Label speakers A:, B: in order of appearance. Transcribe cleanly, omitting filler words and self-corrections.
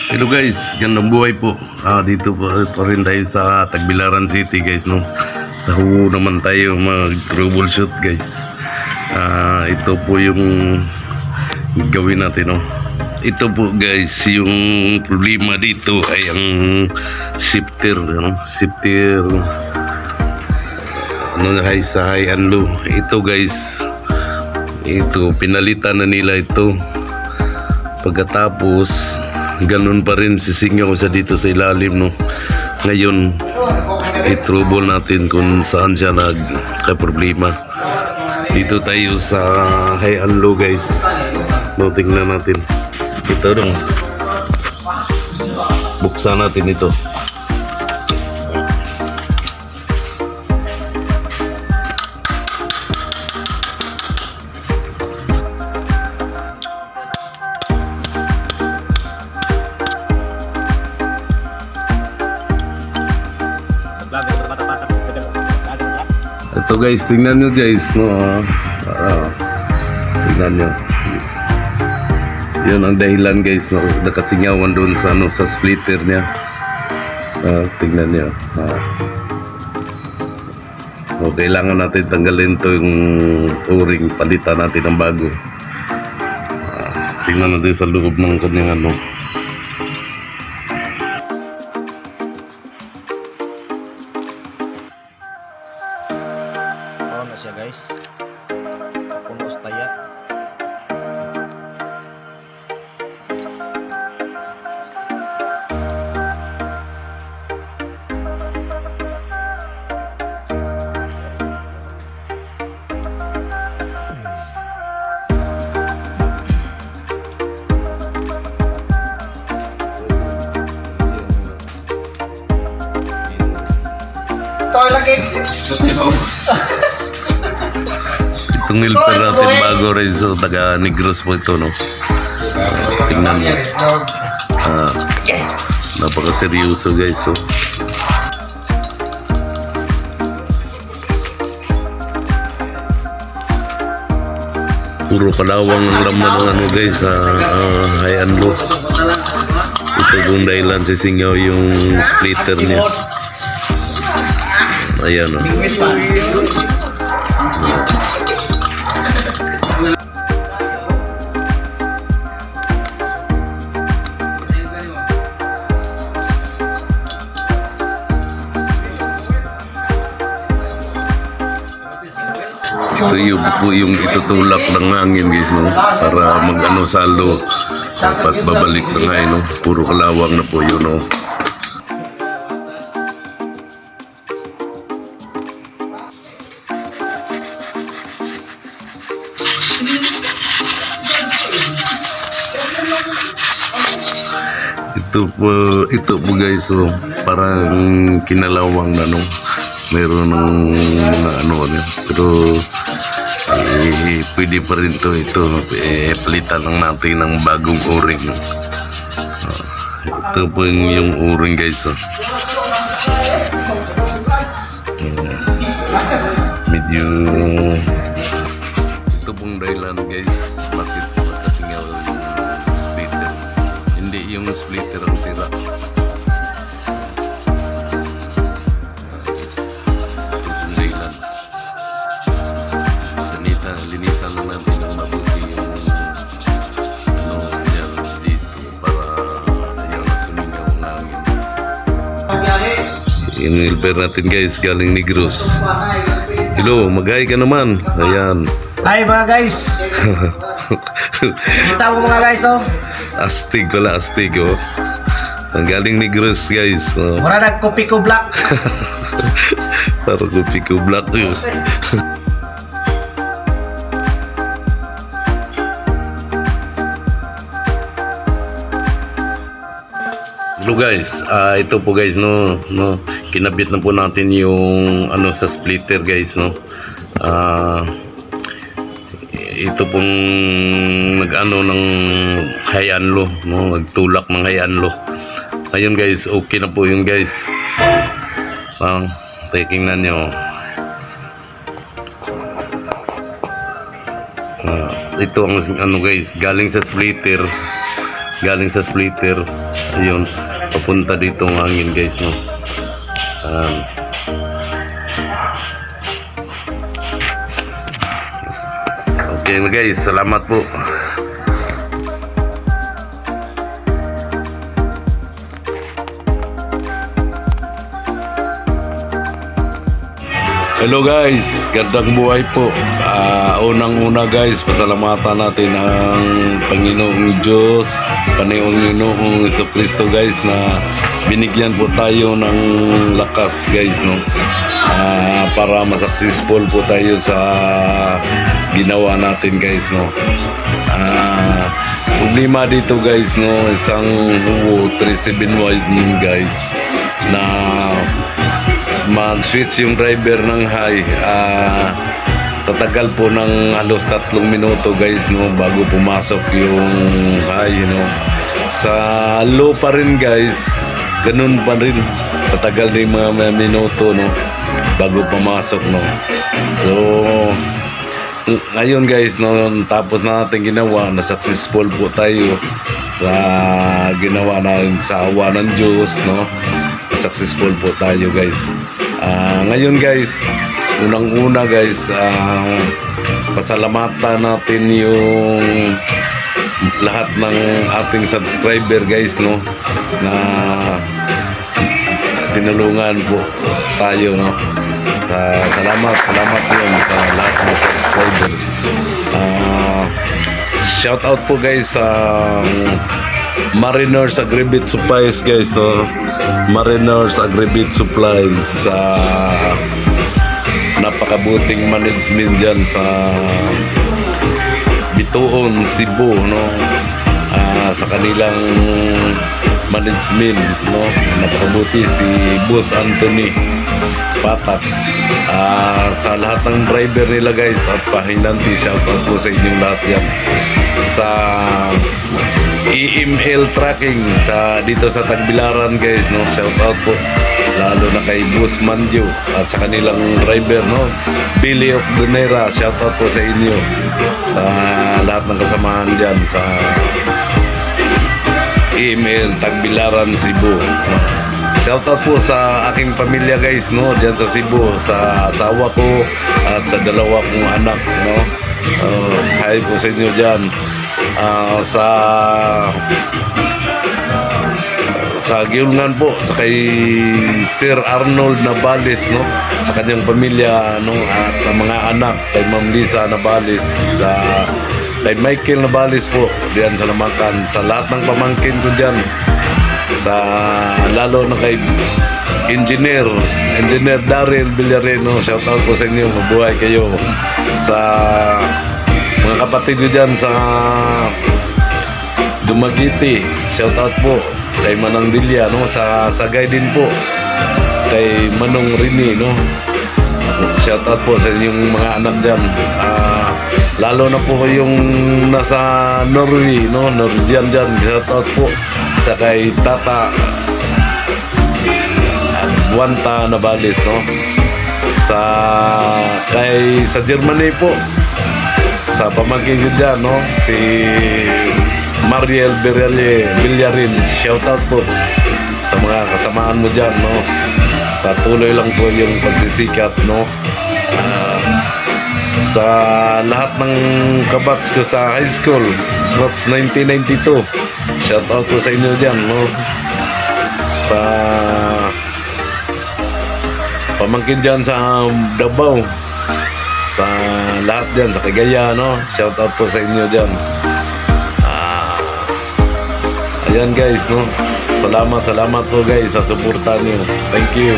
A: Hello guys, gandang buhay po. Dito pa rin tayo sa Tagbilaran City guys, no. Sa Hugo naman tayo mag-troubleshoot guys. Ito po yung gawin natin, no. Ito po guys, yung problema dito ay ang shifter, no. Shifter sa high and low. Ito guys, ito pinalitan na nila ito. Pagkatapos ganun pa rin sisingaw sa dito sa ilalim, no. Ngayon i-trouble natin kung saan siya nagka-problema. Dito tayo sa high and low guys, no. Tingnan natin ito dong, buksan natin ito. Ito guys, tingnan nyo guys, no. Tingnan nyo. Yun ang dahilan guys, no. Nakasingawan doon sa, ano, sa splitter niya. Tingnan nyo. Kailangan natin tanggalin to yung o-ring, palitan natin ng bago. Tingnan natin sa loob ng kanyang ano.
B: Na siya guys, puno taya.
C: Toy lagi.
A: Itong helper natin bago rin, so taga Negros po ito, no. Tingnan mo. Napaka-seryoso guys, so. Puro kalawang ang laman ng ano guys, high and low. Ito kung dahilan sisingaw yung splitter niya. Ayan, no. Ito yung itutulak ng hangin guys, no, para mag-ano salo. Dapat babalik na nga, no. Puro kalawang na po yun, no. Ito po guys, so parang kinalawang na, no. Meron ng mga ano, pero pwede pa rin ito palitan lang natin ng bagong o-ring. Ito po yung o-ring guys, so. Medyo ito pong dahilan guys, bakit makasingaw yung splitter. Hindi yung splitter ang sira. Linisan lang natin ng mabuti yung ano yan dito para ayaw na sumingaw ang hangin. Yung helper natin guys, galing Negros. Hello, mag-hi ka naman. Ayan.
B: Hi mga guys. Kita mo mga guys, oh.
A: Astig pala, astig, oh. Ang galing Negros guys, oh.
B: Mura nag-kopi ko black.
A: Para kopi ko black yun. Hello guys, ito po guys, no, kinabit na po natin yung ano sa splitter guys, no. Ito pong nag-ano ng high and low, no, nagtulak ng high and low. Ayun guys, okay na po yun guys. Taking na nyo. Ito ang ano guys, galing sa splitter. galing sa splitter. Ayun, papunta dito ang hangin guys, no. Okay na guys, salamat po. Hello guys, gandang buhay po. Unang-una guys, pasalamatan natin ang Panginoong Diyos, Panginoong Jesucristo guys, na binigyan po tayo ng lakas guys, no? Para successful po tayo sa ginawa natin guys, no? Problema dito guys, no, isang 37 widening guys, na mag-switch yung driver ng high. Tatagal po ng halos 3 minuto guys, no, bago pumasok yung high, no. Sa low pa rin guys, ganun pa rin, tatagal din mga minuto, no, bago pumasok, no. So ngayon guys, no, tapos na natin ginawa, na successful po tayo sa ginawa natin sa awa ng Diyos, no. Successful po tayo guys. Ngayon guys, unang-una guys, pasalamatan natin yung lahat ng ating subscriber guys, no, na tinulungan po tayo, no. Salamat yun sa lahat ng subscribers. Shout out po guys sa Mariners Agribit Supplies guys, so Mariners Agribit Supplies, sa napakabuting management dyan sa Bituon, Cebu, no. Sa kanilang management, no, napakabuti si Boss Anthony Patak. Sa lahat ng driver nila guys at pahinanti, shout out po sa inyong lahat yan. Sa EML Tracking sa dito sa Tagbilaran guys, no, shout out po lalo na kay Boss Manjo at sa kanilang driver, no, Billy of Donera, shout out po sa inyo, sa lahat ng kasamahan dyan sa EML Tagbilaran Cebu. Shout out po sa aking pamilya guys, no, dyan sa Cebu, sa asawa ko at sa 2 kong anak, no. Hi po sa inyo dyan. Sa Giulngan po, sa kay Sir Arnold Nabales, no, sa kanyang pamilya, no, at ang mga anak, kay Ma'am Lisa Nabales, sa kay Michael Nabales po diyan sa Lamakan, sa lahat ng pamangkin ko diyan, sa lalo na kay Engineer Daryl Villareno, shout out po sa inyo, mabuhay kayo. Sa mga kapatid ko dyan sa Dumaguete, shout out po kay Manang Dilia, no, sa Sagay din po kay Manong Rini, no, shout out po sa inyong mga anak dyan. Lalo na po yung nasa Norway, no, Norwegian dyan, shout out po sa kay Tata Buanta Nabales, no, sa Germany po, sa pamangkin ko dyan, no, si Mariel Villarin, shout out po sa mga kasamaan mo dyan, no. Patuloy lang po yung pagsisikap, no. Sa lahat ng kabats ko sa high school, Rots 1992, shout out po sa inyo dyan, no. Sa pamangkin dyan sa Davao, sa lahat dyan, sa Cagayan, no, shout out po sa inyo dyan. Ayan guys, no, salamat po guys sa suporta niyo. Thank you.